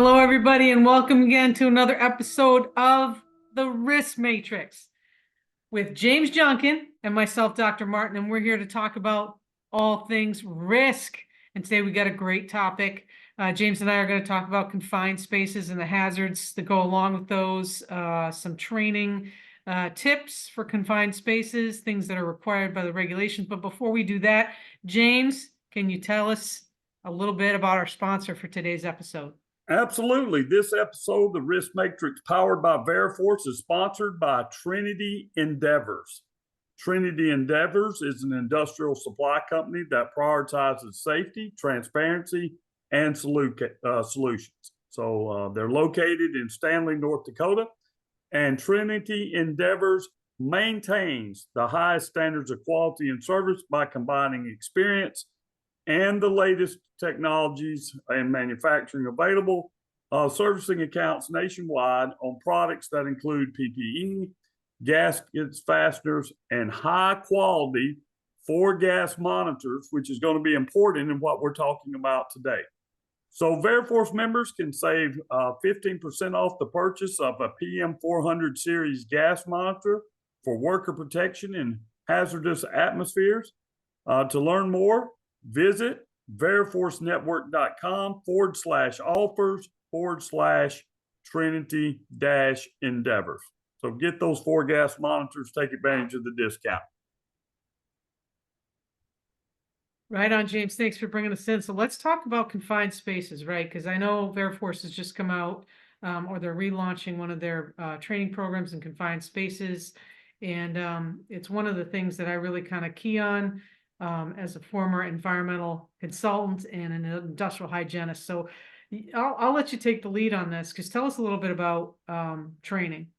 Hello, everybody, and welcome again to another episode of the Risk Matrix with James Junkin and myself, Dr. Martin, and we're here to talk about all things risk. And today we got a great topic. James and I are going to talk about confined spaces and the hazards that go along with those, some training tips for confined spaces, things that are required by the regulations. But before we do that, James, can you tell us a little bit about our sponsor for today's episode? Absolutely. This episode, the Risk Matrix powered by Veriforce, is sponsored by Trinity Endeavors. Trinity Endeavors is an industrial supply company that prioritizes safety, transparency, and solutions. So they're located in Stanley, North Dakota, and Trinity Endeavors maintains the highest standards of quality and service by combining experience and the latest technologies and manufacturing available, servicing accounts nationwide on products that include PPE, gaskets, fasteners, and high quality 4-gas monitors, which is going to be important in what we're talking about today. So Veriforce members can save 15% off the purchase of a PM400 series gas monitor for worker protection in hazardous atmospheres. To learn more, visit veriforcenetwork.com/offers/Trinity-Endeavors. So get those 4-gas monitors, take advantage of the discount. Right on, James. Thanks for bringing us in. So let's talk about confined spaces, right? Because I know Veriforce has just come out, or they're relaunching one of their training programs in confined spaces. And it's one of the things that I really kind of key on as a former environmental consultant and an industrial hygienist. So I'll let you take the lead on this, because tell us a little bit about training.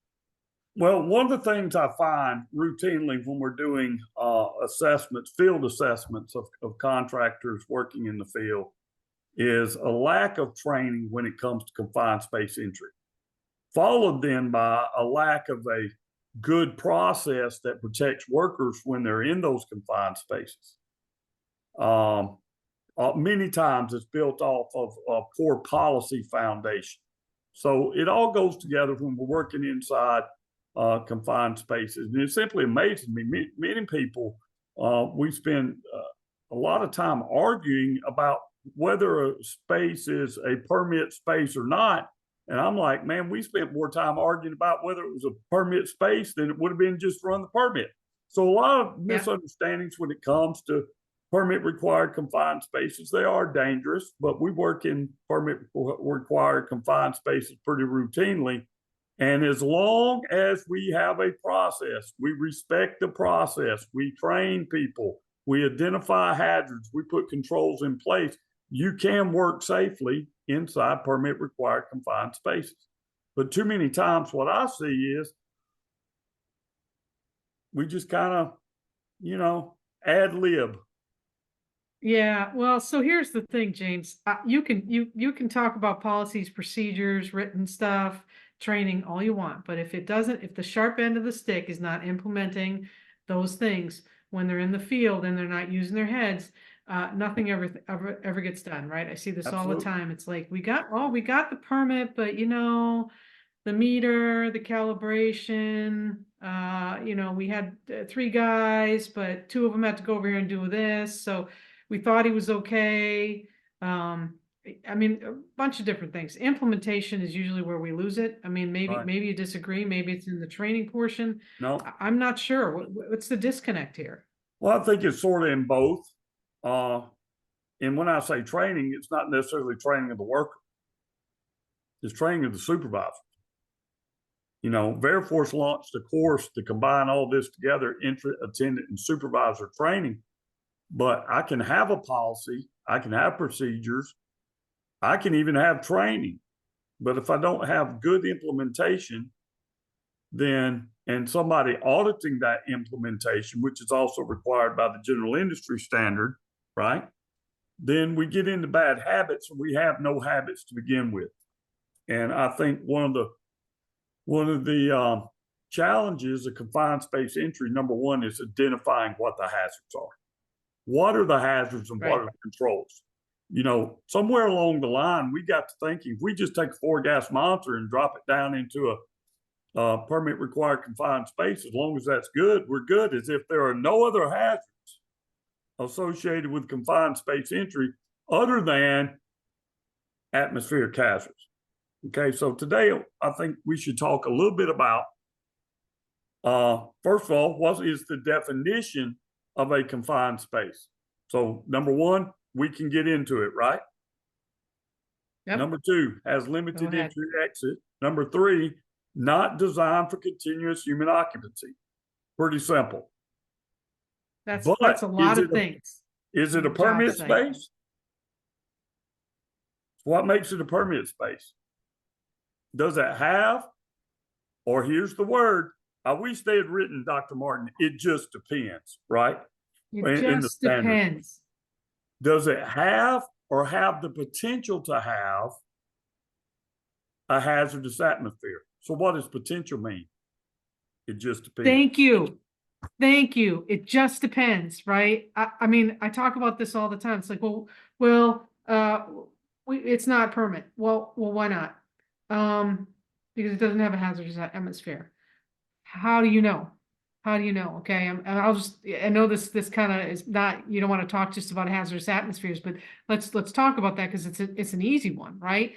Well, one of the things I find routinely when we're doing assessments, field assessments of contractors working in the field, is a lack of training when it comes to confined space entry, followed then by a lack of a good process that protects workers when they're in those confined spaces. Many times it's built off of a poor policy foundation. So it all goes together when we're working inside confined spaces. And it simply amazes me. Many people, we spend a lot of time arguing about whether a space is a permit space or not. And I'm like, man, we spent more time arguing about whether it was a permit space than it would have been just run the permit. So a lot of misunderstandings when it comes to permit required confined spaces. They are dangerous, but we work in permit required confined spaces pretty routinely. And as long as we have a process, we respect the process, we train people, we identify hazards, we put controls in place, you can work safely inside permit required confined spaces. But too many times what I see is we just kind of, ad lib. Yeah, well, so here's the thing, James. You can talk about policies, procedures, written stuff, training, all you want, but if the sharp end of the stick is not implementing those things when they're in the field and they're not using their heads, nothing ever gets done, right? I see this all the time. It's like we got the permit, but the meter, the calibration, we had 3 guys, but 2 of them had to go over here and do this. So we thought he was okay. I mean, a bunch of different things. Implementation is usually where we lose it. I mean, maybe you disagree. Maybe it's in the training portion. No, I'm not sure. What's the disconnect here? Well, I think it's sort of in both. And when I say training, it's not necessarily training of the worker. It's training of the supervisor. Veriforce launched a course to combine all this together, attendant, and supervisor training. But I can have a policy, I can have procedures, I can even have training. But if I don't have good implementation, then, and somebody auditing that implementation, which is also required by the general industry standard, right? Then we get into bad habits, and we have no habits to begin with. And I think one of the challenges of confined space entry, number one, is identifying what the hazards are. What are the hazards and what are the controls? somewhere along the line, we got to thinking, if we just take a 4-gas monitor and drop it down into a permit required confined space, as long as that's good, we're good, as if there are no other hazards associated with confined space entry other than atmospheric hazards. Okay, so today I think we should talk a little bit about, first of all, what is the definition of a confined space? So number one, we can get into it, right? Yep. Number two, has limited entry exit. Number three, not designed for continuous human occupancy. Pretty simple. That's But a lot of things. Is it a permit space? What makes it a permit space? Does it have, or here's the word, I wish they had written, Dr. Martin, it just depends, right? It just depends. Does it have or have the potential to have a hazardous atmosphere? So what does potential mean? It just depends. Thank you. Thank you. It just depends, right? I mean, I talk about this all the time. It's like, it's not permit. Well, why not? Because it doesn't have a hazardous atmosphere. How do you know? How do you know? Okay, I know this kind of is not, you don't want to talk just about hazardous atmospheres, but let's talk about that because it's an easy one, right?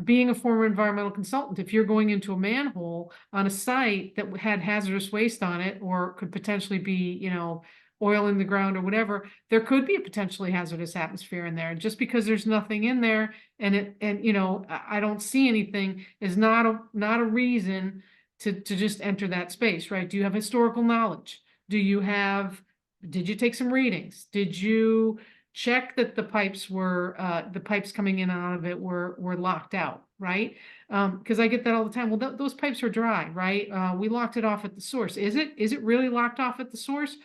Being a former environmental consultant, if you're going into a manhole on a site that had hazardous waste on it, or could potentially be, oil in the ground or whatever, there could be a potentially hazardous atmosphere in there. And just because there's nothing in there and I don't see anything is not a reason to just enter that space, right? Do you have historical knowledge? Did you take some readings? Did you check that the pipes coming in and out of it were locked out, right? Because I get that all the time. Well, those pipes are dry, right? We locked it off at the source. Is it really locked off at the source?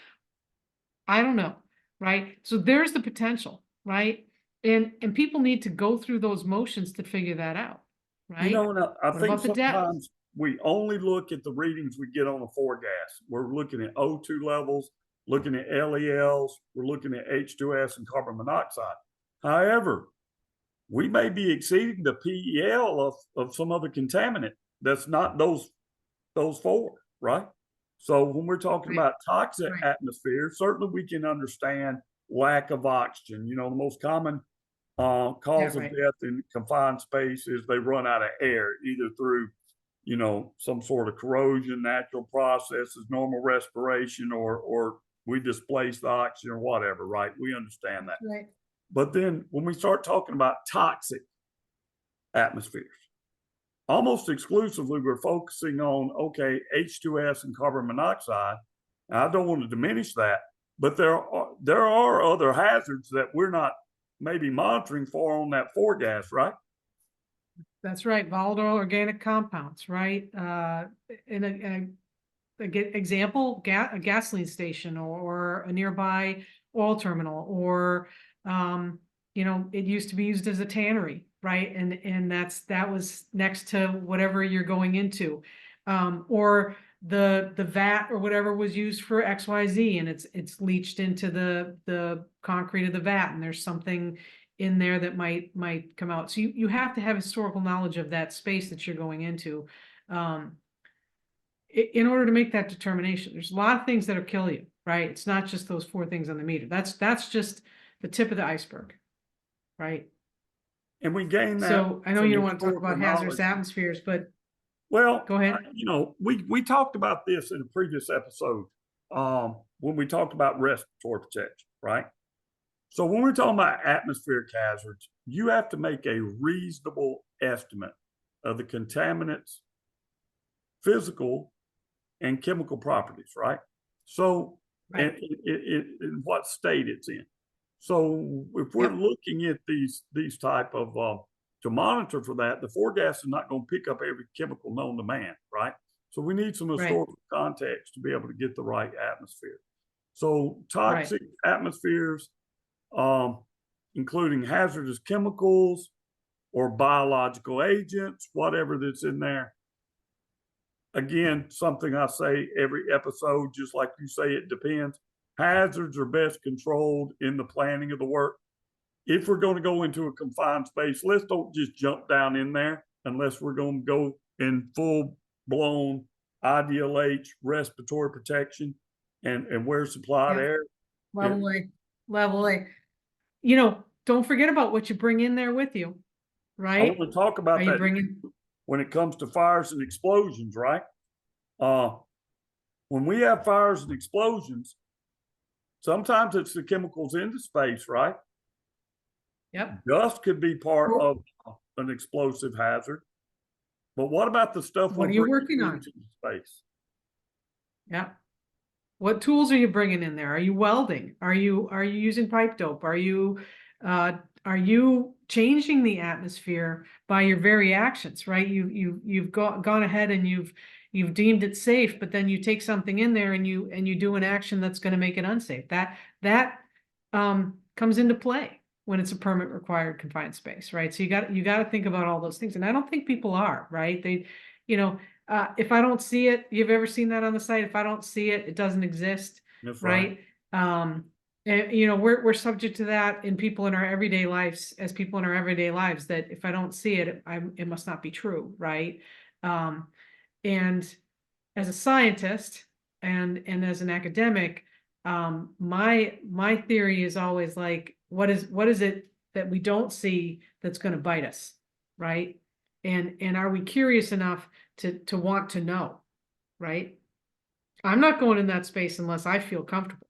I don't know, right? So there's the potential, right? And people need to go through those motions to figure that out, right? I think sometimes we only look at the readings we get on a 4-gas. We're looking at O2 levels, looking at LELs, we're looking at H2S and carbon monoxide. However, we may be exceeding the PEL of some other contaminant that's not those four, right? So when we're talking about toxic atmosphere, certainly we can understand lack of oxygen. The most common cause of death in confined space is they run out of air, either through some sort of corrosion, natural processes, normal respiration, or we displace the oxygen or whatever, right? We understand that. Right. But then when we start talking about toxic atmospheres, almost exclusively we're focusing on, okay, H2S and carbon monoxide. Now, I don't want to diminish that, but there are other hazards that we're not maybe monitoring for on that 4-gas, right? That's right. Volatile organic compounds, right? In an example, a gasoline station or a nearby oil terminal, or it used to be used as a tannery, right? And that was next to whatever you're going into, or the vat or whatever was used for XYZ, and it's leached into the concrete of the vat, and there's something in there that might come out. So you have to have historical knowledge of that space that you're going into, in order to make that determination. There's a lot of things that'll kill you, right? It's not just those 4 things on the meter. That's just the tip of the iceberg, right? And we gain that. So I know you don't want to talk about hazardous atmospheres, but well, go ahead. We talked about this in a previous episode when we talked about respiratory protection, right? So when we're talking about atmospheric hazards, you have to make a reasonable estimate of the contaminants' physical and chemical properties, right? So, and in what state it's in. So if we're looking at these type of to monitor for that, the 4-gas is not going to pick up every chemical known to man, right? So we need some historical context to be able to get the right atmosphere. So toxic atmospheres, including hazardous chemicals or biological agents, whatever that's in there. Again, something I say every episode, just like you say, it depends. Hazards are best controlled in the planning of the work. if we're going to go into a confined space, let's don't just jump down in there unless we're going to go in full blown IDLH respiratory protection and wear supplied Yeah. air. Level A, level A. You know, don't forget about what you bring in there with you, I right? want to talk Are about you that bringing? when it comes to fires and explosions, right? When we have fires and explosions, sometimes it's the chemicals in the space, right? Yep. Dust could be part Well, of an explosive hazard. But what about the stuff what we're are you bringing working on? into the space? Yeah. What tools are you bringing in there? Are you welding? Are you using pipe dope? Are you changing the atmosphere by your very actions, right? You've gone ahead and you've deemed it safe, but then you take something in there and you do an action that's going to make it unsafe. That comes into play when it's a permit required confined space, right? So you got to think about all those things. And I don't think people are, right? They, you know, if I don't see it, you've ever seen that on the site? If I don't see it, it doesn't exist, That's right? And, you know, we're subject to that in people in our everyday lives, as people in our everyday lives, that if I don't see it, it must not be true, right? And as a scientist and as an academic, my theory is always like, what is it that we don't see that's going to bite us, right? And are we curious enough to want to know, right? I'm not going in that space unless I feel comfortable.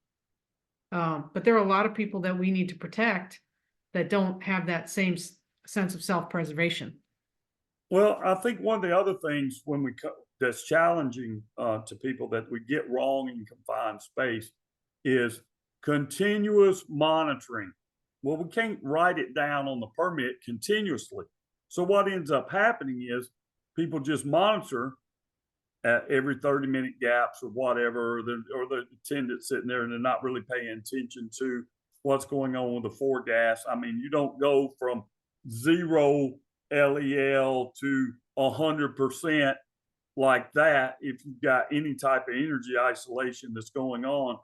But there are a lot of people that we need to protect that don't have that same sense of self-preservation. Well, I think one of the other things that's challenging to people that we get wrong in confined space is continuous monitoring. Well, we can't write it down on the permit continuously. So what ends up happening is people just monitor at every 30-minute gaps or whatever, or the attendant sitting there and they're not really paying attention to what's going on with the four gas. I mean, you don't go from 0 LEL to 100% like that if you've got any type of energy isolation that's going on,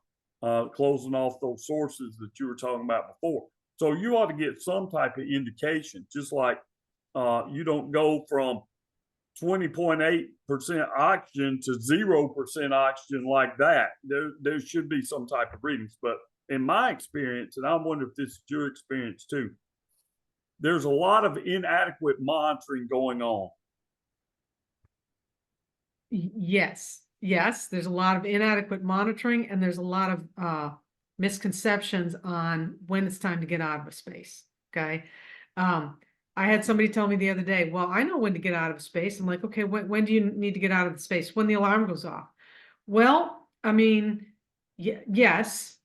closing off those sources that you were talking about before. So you ought to get some type of indication, just like you don't go from 20.8% oxygen to 0% oxygen like that. There should be some type of readings. But in my experience, and I wonder if this is your experience too, there's a lot of inadequate monitoring going on. Yes, there's a lot of inadequate monitoring and there's a lot of misconceptions on when it's time to get out of a space. Okay. I had somebody tell me the other day, well, I know when to get out of a space. I'm like, okay, when do you need to get out of the space? When the alarm goes off. Well, I mean, yes.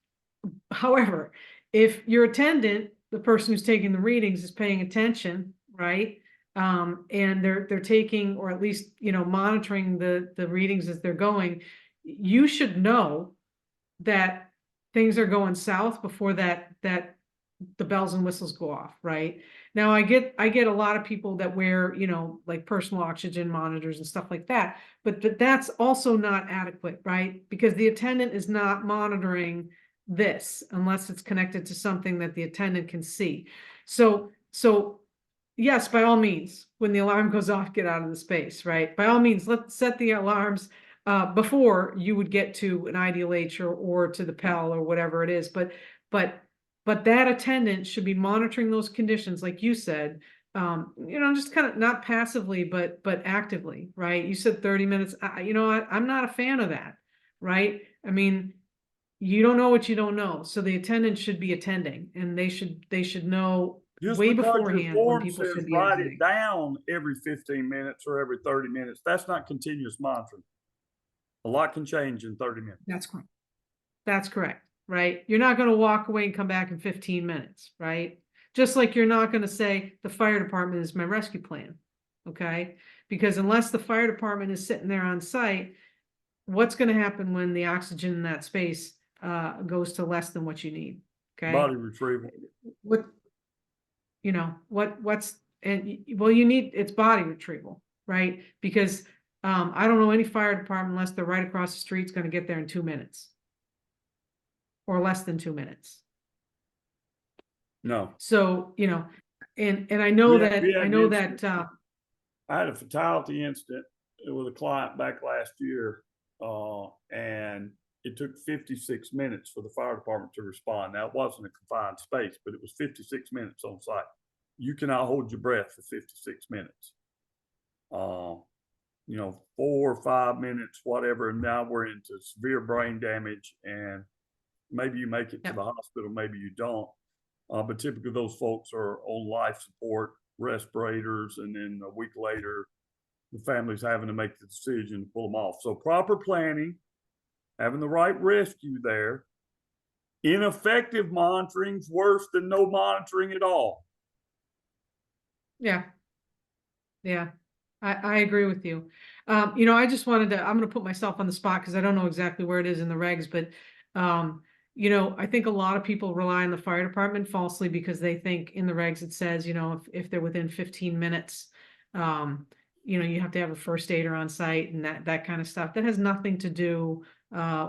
However, if your attendant, the person who's taking the readings, is paying attention, right? And they're taking, or at least, you know, monitoring the readings as they're going, you should know that things are going south before that the bells and whistles go off, right? Now I get a lot of people that wear, you know, like personal oxygen monitors and stuff like that, but that's also not adequate, right? Because the attendant is not monitoring this unless it's connected to something that the attendant can see. So yes, by all means, when the alarm goes off, get out of the space, right? By all means, let's set the alarms before you would get to an IDLH or to the PEL or whatever it is. But that attendant should be monitoring those conditions, like you said, you know, just kind of not passively, but actively, right? You said 30 minutes. You know, I'm not a fan of that, right? I mean, you don't know what you don't know. So the attendant should be attending, and they should know Just way because your beforehand when form people says should be write it exiting. down every 15 minutes or every 30 minutes, that's not continuous monitoring. A lot can change in 30 minutes. That's correct. That's correct, right? You're not going to walk away and come back in 15 minutes, right? Just like you're not going to say the fire department is my rescue plan, okay? Because unless the fire department is sitting there on site, what's going to happen when the oxygen in that space goes to less than what you need? Okay. Body retrieval. What, you know, what's, and well, you need, it's body retrieval, right? Because I don't know any fire department unless they're right across the street is going to get there in 2 minutes or less than 2 minutes. No. So, and I know We had I an know incident. that, I had a fatality incident with a client back last year, and it took 56 minutes for the fire department to respond. Now, it wasn't a confined space, but it was 56 minutes on site. You cannot hold your breath for 56 minutes. 4 or 5 minutes, whatever, and now we're into severe brain damage, and maybe you make it to the hospital, maybe you don't. But typically those folks are on life support, respirators, and then a week later, the family's having to make the decision to pull them off. So proper planning, having the right rescue there, ineffective monitoring is worse than no monitoring at all. yeah, yeah. I agree with you. I just wanted to, I'm going to put myself on the spot because I don't know exactly where it is in the regs, but, I think a lot of people rely on the fire department falsely because they think in the regs it says, if they're within 15 minutes, you have to have a first aider on site and that kind of stuff. That has nothing to do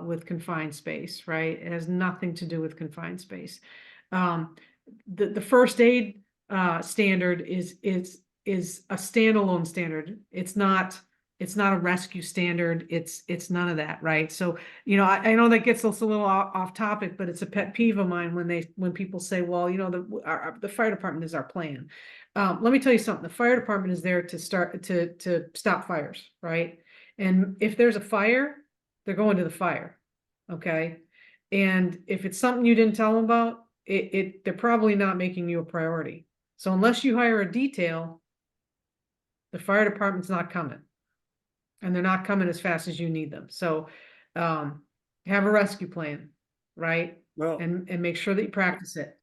with confined space, right? It has nothing to do with confined space. The first aid standard is a standalone standard. It's not a rescue standard. It's none of that, right? So, I know that gets us a little off topic, but it's a pet peeve of mine when people say, well, the fire department is our plan. Let me tell you something. The fire department is there to stop fires, right? And if there's a fire, they're going to the fire. Okay. And if it's something you didn't tell them about, they're probably not making you a priority. So unless you hire a detail, the fire department's not coming. And they're not coming as fast as you need them. So have a rescue plan, right? Well, and make sure that you practice it.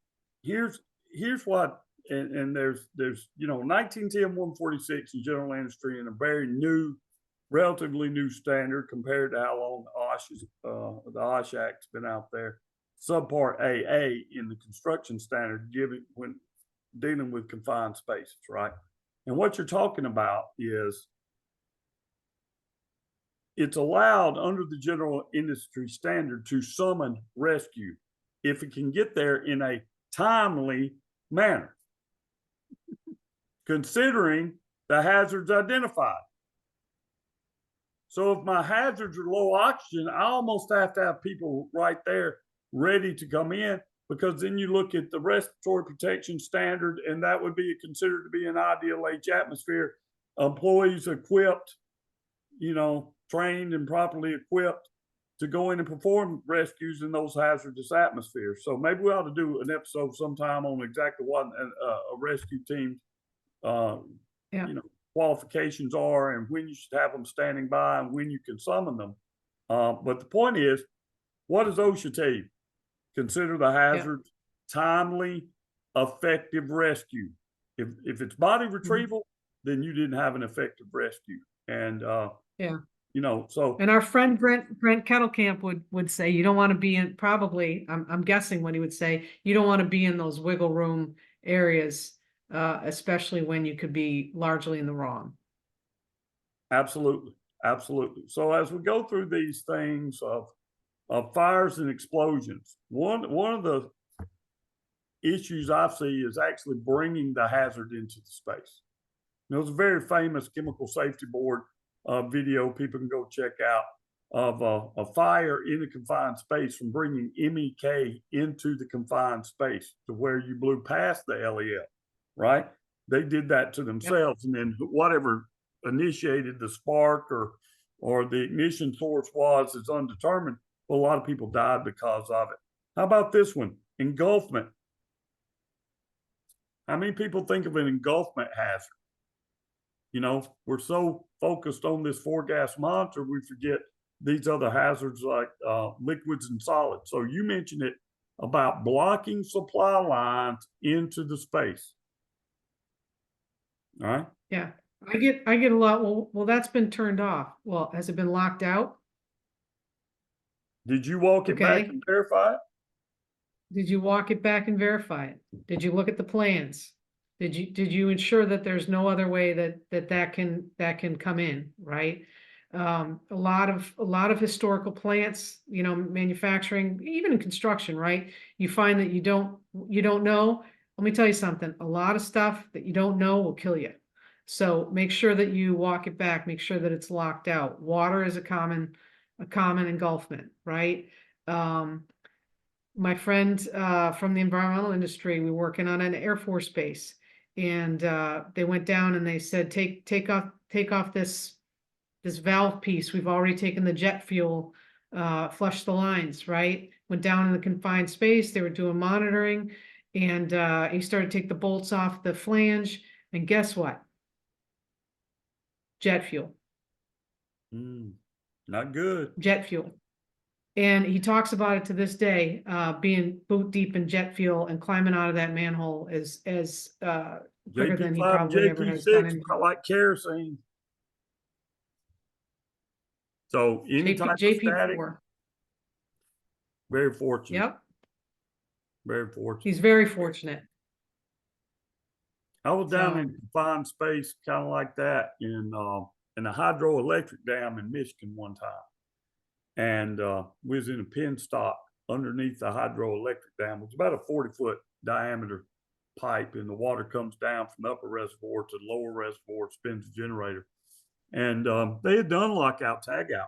here's what, and there's 1910 146 in general industry, and a very new, relatively new standard compared to how long the OSH Act's been out there. Subpart AA in the construction standard when dealing with confined spaces, right? And what you're talking about is it's allowed under the general industry standard to summon rescue if it can get there in a timely manner, considering the hazards identified. So if my hazards are low oxygen, I almost have to have people right there ready to come in, because then you look at the respiratory protection standard, and that would be considered to be an ideal H atmosphere. Employees equipped, trained and properly equipped to go in and perform rescues in those hazardous atmospheres. So maybe we ought to do an episode sometime on exactly what a rescue team, qualifications are, and when you should have them standing by and when you can summon them. But the point is, what does OSHA tell you? Consider the hazards, timely, effective rescue. If it's body retrieval, then you didn't have an effective rescue. And so. And our friend Brent Kettlecamp would say you don't want to be in, probably, I'm guessing what he would say, you don't want to be in those wiggle room areas, especially when you could be largely in the wrong. Absolutely. So as we go through these things of fires and explosions, one of the issues I see is actually bringing the hazard into the space. There's a very famous Chemical Safety Board video people can go check out of a fire in a confined space from bringing MEK into the confined space to where you blew past the LEL, right? They did that to themselves, and then whatever initiated the spark or the ignition source is undetermined. Well, a lot of people died because of it. How about this one? Engulfment. How many people think of an engulfment hazard? We're so focused on this 4-gas monitor, we forget these other hazards like liquids and solids. So you mentioned it about blocking supply lines into the space. All right. Yeah. I get a lot. Well, that's been turned off. Well, has it been locked out? Did you walk it back and verify it? Did you walk it back and verify it? Did you look at the plans? Did you ensure that there's no other way that can come in, right? A lot of historical plants, manufacturing, even in construction, right? You find that you don't know, let me tell you something, a lot of stuff that you don't know will kill you. So make sure that you walk it back, make sure that it's locked out. Water is a common engulfment, right? My friend from the environmental industry, we were working on an Air Force base, and they went down and they said, take off this valve piece. We've already taken the jet fuel, flushed the lines, right? Went down in the confined space. They were doing monitoring, and he started to take the bolts off the flange, and guess what? Jet fuel. Not good. Jet fuel. And he talks about it to this day, being boot deep in jet fuel and climbing out of that manhole as quicker than he JP5, probably ever has done. JP6, I like kerosene. So any type of static, JP4. very fortunate. Yep. Very fortunate. He's very fortunate. I was down So- in confined space, kind of like that, in a hydroelectric dam in Michigan one time. And we was in a pen stock underneath the hydroelectric dam. It was about a 40-foot diameter pipe, and the water comes down from the upper reservoir to the lower reservoir, spins the generator. And they had done lockout, tagout.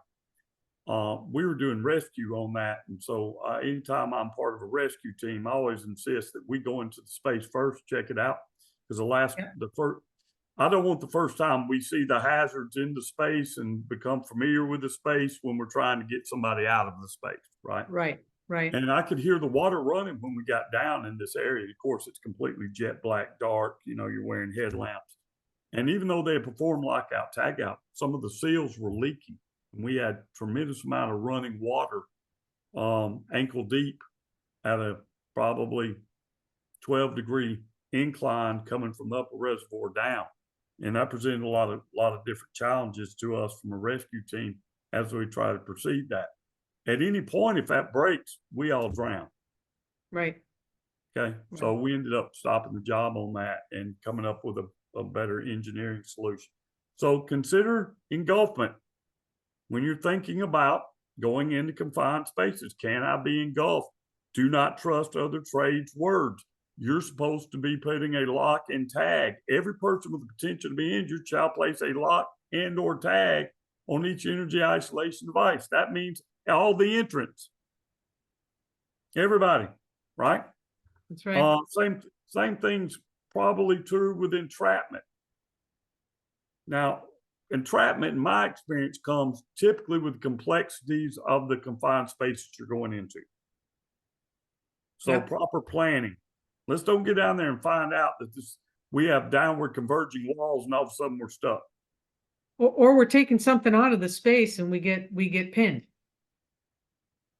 We were doing rescue on that. And so anytime I'm part of a rescue team, I always insist that we go into the space first, check it out. Because I don't want the first time we see the hazards in the space and become familiar with the space when we're trying to get somebody out of the space, right? Right. And I could hear the water running when we got down in this area. Of course, it's completely jet black, dark. You're wearing headlamps. And even though they had performed lockout, tagout, some of the seals were leaking. And we had tremendous amount of running water, ankle deep at a probably 12-degree incline coming from the upper reservoir down. And that presented a lot of different challenges to us from a rescue team as we try to proceed that. At any point, if that breaks, we all drown. Right. Okay. So we ended up stopping the job on that and coming up with a better engineering solution. So consider engulfment. When you're thinking about going into confined spaces, can I be engulfed? Do not trust other trades words. You're supposed to be putting a lock and tag. Every person with the potential to be injured shall place a lock and or tag on each energy isolation device. That means all the entrants. Everybody, right? That's right. Same thing's probably true with entrapment. Now, entrapment, in my experience, comes typically with complexities of the confined spaces you're going into. So proper planning. Let's don't get down there and find out that we have downward converging walls and all of a sudden we're stuck. Or we're taking something out of the space and we get pinned.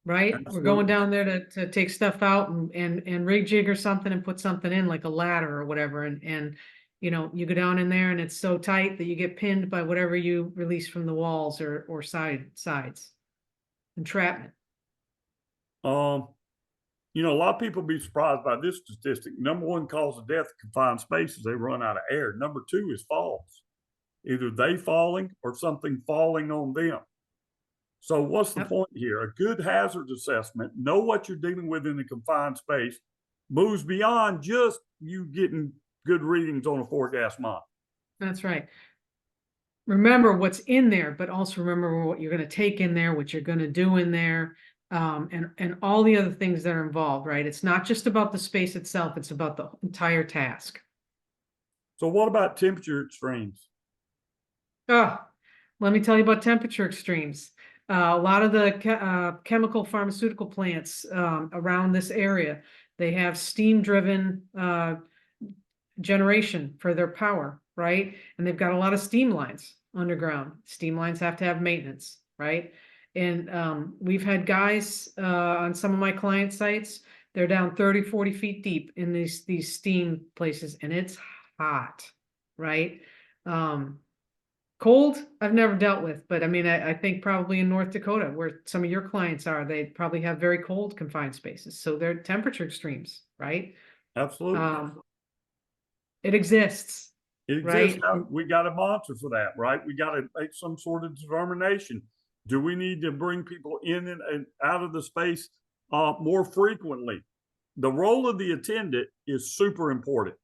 Right? Absolutely. We're going down there to take stuff out and rig jig or something and put something in like a ladder or whatever. And you go down in there and it's so tight that you get pinned by whatever you release from the walls or sides. Entrapment. A lot of people be surprised by this statistic. Number one cause of death in confined spaces, they run out of air. Number two is falls. Either they falling or something falling on them. So what's the point here? A good hazard assessment, know what you're dealing with in a confined space, moves beyond just you getting good readings on a 4-gas monitor. That's right. Remember what's in there, but also remember what you're going to take in there, what you're going to do in there, and all the other things that are involved, right? It's not just about the space itself, it's about the entire task. So what about temperature extremes? Oh, let me tell you about temperature extremes. A lot of the chemical pharmaceutical plants around this area, they have steam-driven generation for their power, right? And they've got a lot of steam lines underground. Steam lines have to have maintenance, right? And we've had guys on some of my client sites, they're down 30, 40 feet deep in these steam places, and it's hot, right? Cold, I've never dealt with, but I mean, I think probably in North Dakota, where some of your clients are, they probably have very cold confined spaces. So they're temperature extremes, right? Absolutely. It exists. It exists. Right? We got to monitor for that, right? We got to make some sort of determination. Do we need to bring people in and out of the space more frequently? the role of the attendant is super important.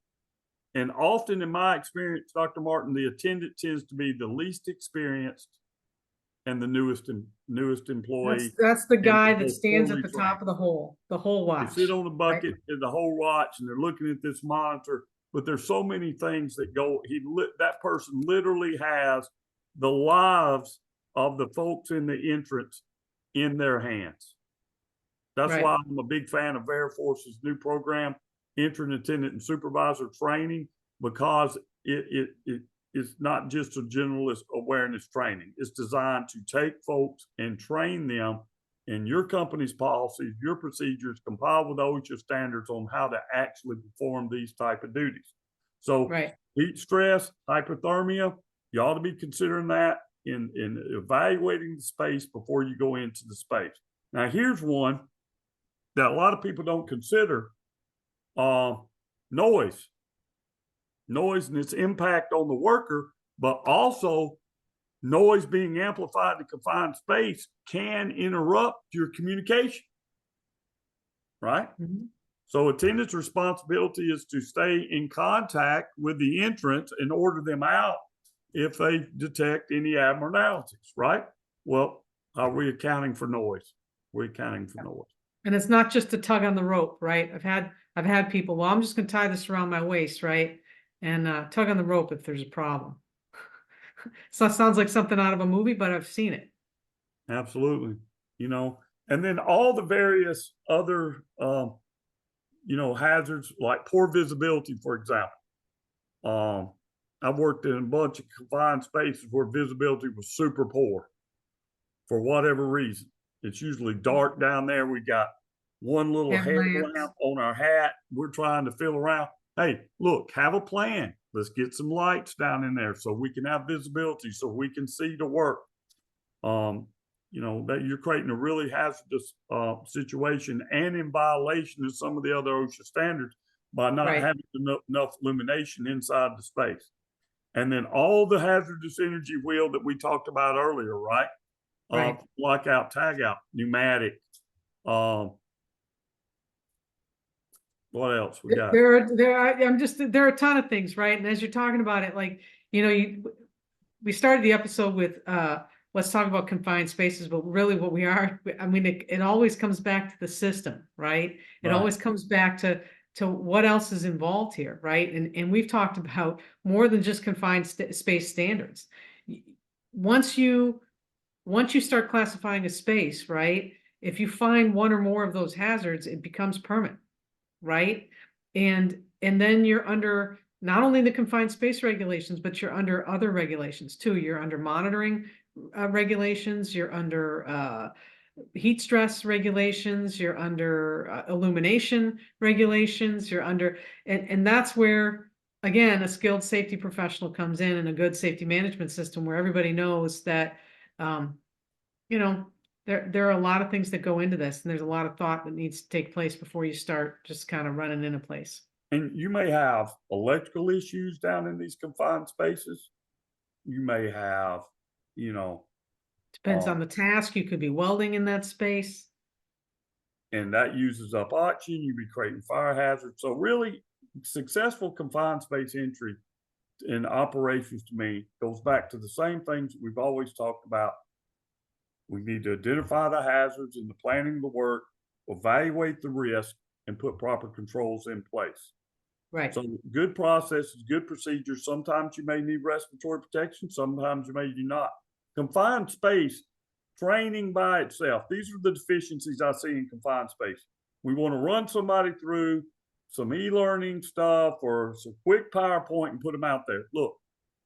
And often in my experience, Dr. Martin, the attendant tends to be the least experienced and the newest employee. That's the guy and that they're stands at poorly the trained. top of the whole They watch. sit on the right? bucket in the whole watch and they're looking at this monitor, but there's so many things that go, that person literally has the lives of the folks in the entrance in their hands. That's Right. why I'm a big fan of Veriforce's new program, Entrant Attendant and Supervisor Training, because it is not just a generalist awareness training. It's designed to take folks and train them in your company's policies, your procedures, compiled with OSHA standards on how to actually perform these type of duties. So Right. heat stress, hypothermia, you ought to be considering that in evaluating the space before you go into the space. Now, here's one that a lot of people don't consider, noise and its impact on the worker, but also noise being amplified in a confined space can interrupt your communication, right? Mm-hmm. So attendant's responsibility is to stay in contact with the entrance and order them out if they detect any abnormalities, right? Well, are we accounting for noise? We're accounting for noise. And it's not just a tug on the rope, right? I've had people, well, I'm just gonna tie this around my waist, right? And tug on the rope if there's a problem. So it sounds like something out of a movie, but I've seen it. Absolutely. And then all the various other, hazards like poor visibility, for example. I've worked in a bunch of confined spaces where visibility was super poor for whatever reason. It's usually dark down there. We got one little headlamp on our hat. We're trying to feel around. Hey, look, have a plan. Let's get some lights down in there so we can have visibility, so we can see to work. That you're creating a really hazardous situation and in violation of some of the other OSHA standards by not having enough illumination inside the space. And then all the hazardous energy wheel that we talked about earlier, right? Lockout, tagout, pneumatic. What else we got? There are a ton of things, right? And as you're talking about it, like, we started the episode with let's talk about confined spaces, but really what we are, I mean, it always comes back to the system, right? It always comes back to what else is involved here, right? And we've talked about more than just confined space standards. Once you start classifying a space, right? If you find one or more of those hazards, it becomes permanent, right? And then you're under not only the confined space regulations, but you're under other regulations too. You're under monitoring regulations, you're under heat stress regulations, you're under illumination regulations, you're under, and that's where, again, a skilled safety professional comes in and a good safety management system where everybody knows that, there are a lot of things that go into this, and there's a lot of thought that needs to take place before you start just kind of running into place. And you may have electrical issues down in these confined spaces. You may have, Depends on the task. You could be welding in that space. And that uses up oxygen. You'd be creating fire hazards. So really, successful confined space entry in operations to me goes back to the same things that we've always talked about. We need to identify the hazards in the planning of the work, evaluate the risk, and put proper controls in place. Right. So good processes, good procedures. Sometimes you may need respiratory protection. Sometimes you may do not. Confined space, training by itself. These are the deficiencies I see in confined space. We want to run somebody through some e-learning stuff or some quick PowerPoint and put them out there. Look,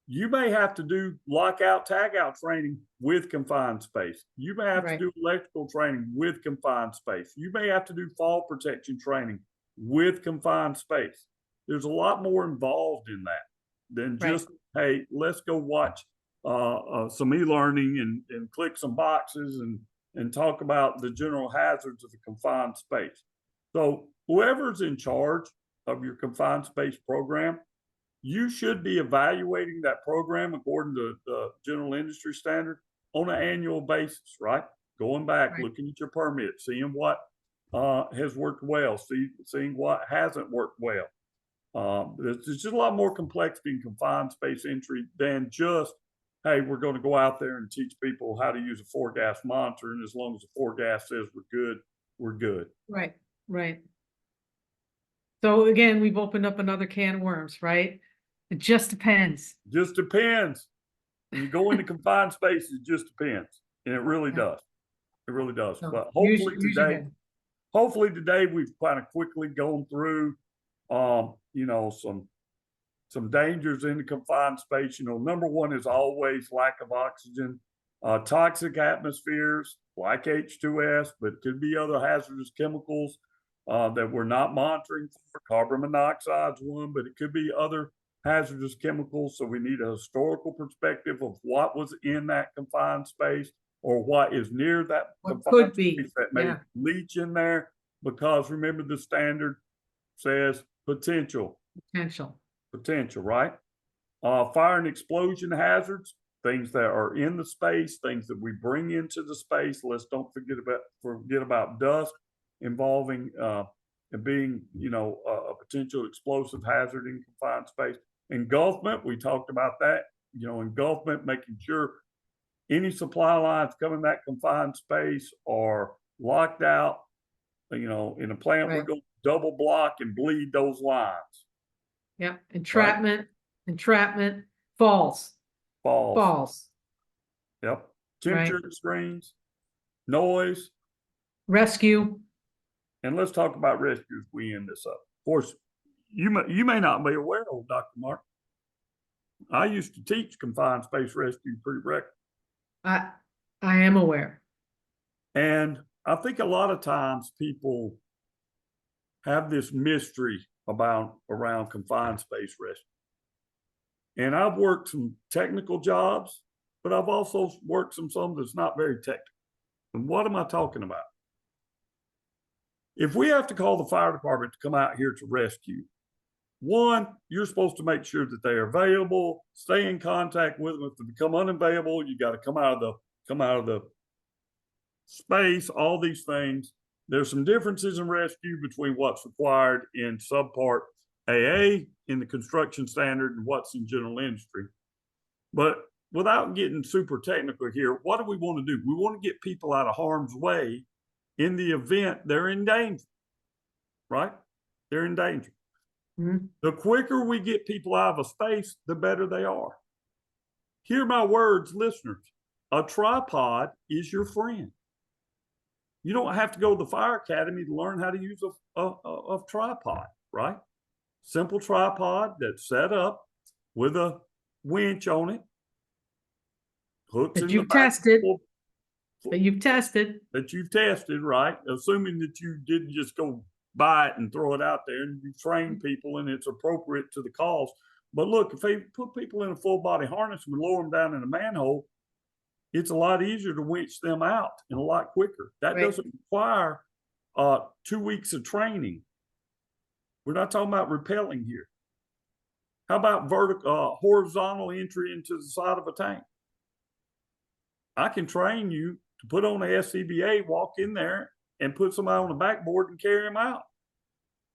you may have to do lockout, tagout training with confined space. You may have to do electrical training with confined space. You may have to do fall protection training with confined space. There's a lot more involved in that than just, hey, let's go watch some e-learning and click some boxes and talk about the general hazards of the confined space. So whoever's in charge of your confined space program, you should be evaluating that program according to the general industry standard on an annual basis, right? Going back, looking at your permit, seeing what has worked well, seeing what hasn't worked well. There's just a lot more complexity in confined space entry than just, hey, we're going to go out there and teach people how to use a 4-gas monitor, and as long as the 4-gas says we're good, we're good. Right, right. So again, we've opened up another can of worms, right? It just depends. Just depends. When you go into confined space, it just depends, and it really does. It really does. So But use your head. hopefully today we've kind of quickly gone through, you know, some dangers in the confined space. You know, number one is always lack of oxygen, toxic atmospheres like H2S, but it could be other hazardous chemicals that we're not monitoring for. Carbon monoxide is one, but it could be other hazardous chemicals. So we need a historical perspective of what was in that confined space or what is near that What confined could be, space that may yeah. leach in there. Because remember, the standard says potential, right? Fire and explosion hazards, things that are in the space, things that we bring into the space. Let's don't forget about dust involving and being, you know, a potential explosive hazard in confined space. Engulfment, we talked about that. You know, engulfment, making sure any supply lines coming that confined space are locked out. You know, in a plant, we're going to double block and bleed those lines. Yeah, entrapment, falls. Yep. Temperature extremes, noise. Rescue. And let's talk about rescue as we end this up. Of course, you may not be aware of, Dr. Mark. I used to teach confined space rescue pretty regularly. I am aware. And I think a lot of times people have this mystery around confined space rescue. And I've worked some technical jobs, but I've also worked some that's not very technical. And what am I talking about? If we have to call the fire department to come out here to rescue, one, you're supposed to make sure that they are available, stay in contact with them. If they become unavailable, you got to come out of the space, all these things. There's some differences in rescue between what's required in subpart AA in the construction standard and what's in general industry. But without getting super technical here, what do we want to do? We want to get people out of harm's way in the event they're in danger, right? They're in danger. Mm-hmm. The quicker we get people out of a space, the better they are. Hear my words, listeners. A tripod is your friend. You don't have to go to the fire academy to learn how to use a tripod, right? Simple tripod that's set up with a winch on it. Hooks that you've tested. That you've tested, right? Assuming that you didn't just go buy it and throw it out there, and you train people and it's appropriate to the cause. But look, if they put people in a full body harness and lower them down in a manhole, it's a lot easier to winch them out and a lot quicker. That doesn't require 2 weeks of training. We're not talking about rappelling here. How about horizontal entry into the side of a tank? I can train you to put on a SCBA, walk in there, and put somebody on the backboard and carry them out.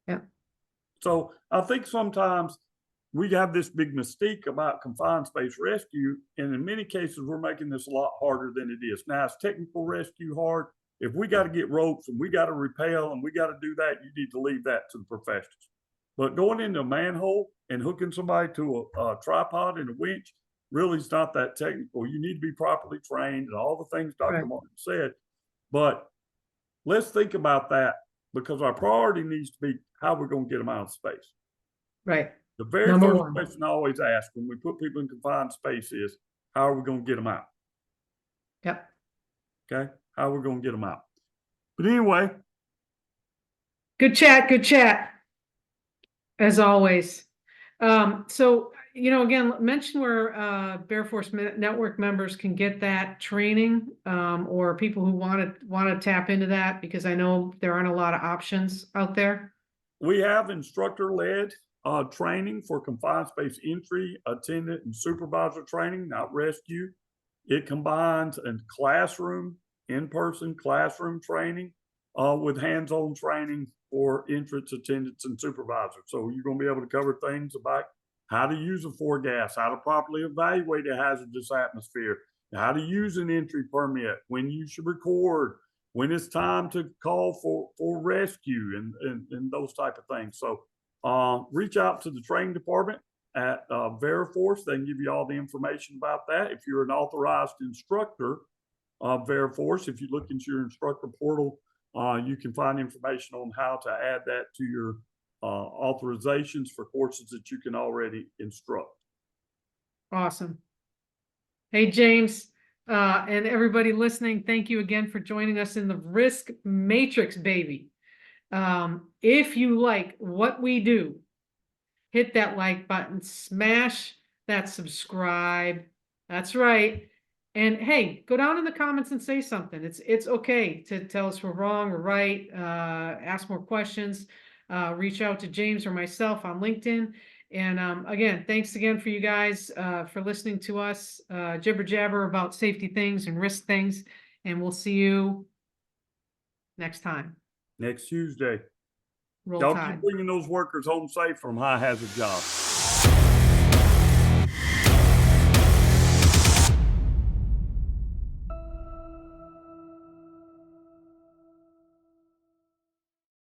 Yeah. So I think sometimes we have this big mystique about confined space rescue, and in many cases, we're making this a lot harder than it is. Now, it's technical rescue hard. If we got to get ropes and we got to rappel and we got to do that, you need to leave that to the professionals. But going into a manhole and hooking somebody to a tripod and a winch really is not that technical. You need to be properly trained and all the things Dr. Martin said. But let's think about that, because our priority needs to be how we're going to get them out of space. Right. The very first question I always ask when we put people in confined space is, how are we going to get them out? Yep. Okay. How are we going to get them out? But anyway. Good chat. As always. So, you know, again, mention where Veriforce Network members can get that training, or people who want to tap into that, because I know there aren't a lot of options out there. We have instructor-led training for confined space entry, attendant, and supervisor training, not rescue. It combines a in-person classroom training with hands-on training for entrance attendants and supervisors. So you're going to be able to cover things about how to use a four-gas, how to properly evaluate a hazardous atmosphere, how to use an entry permit, when you should record, when it's time to call for rescue, and those type of things. So reach out to the training department at Veriforce. They can give you all the information about that. If you're an authorized instructor of Veriforce, if you look into your instructor portal, you can find information on how to add that to your authorizations for courses that you can already instruct. Awesome. Hey, James, and everybody listening, thank you again for joining us in the Risk Matrix, baby. If you like what we do, hit that like button, smash that subscribe. That's right. And hey, go down in the comments and say something. It's okay to tell us we're wrong or right. Ask more questions. Reach out to James or myself on LinkedIn. And again, thanks again for you guys for listening to us jibber jabber about safety things and risk things. And we'll see you next time. Next Tuesday. Roll Y'all Tide. keep bringing those workers home safe from high hazard jobs.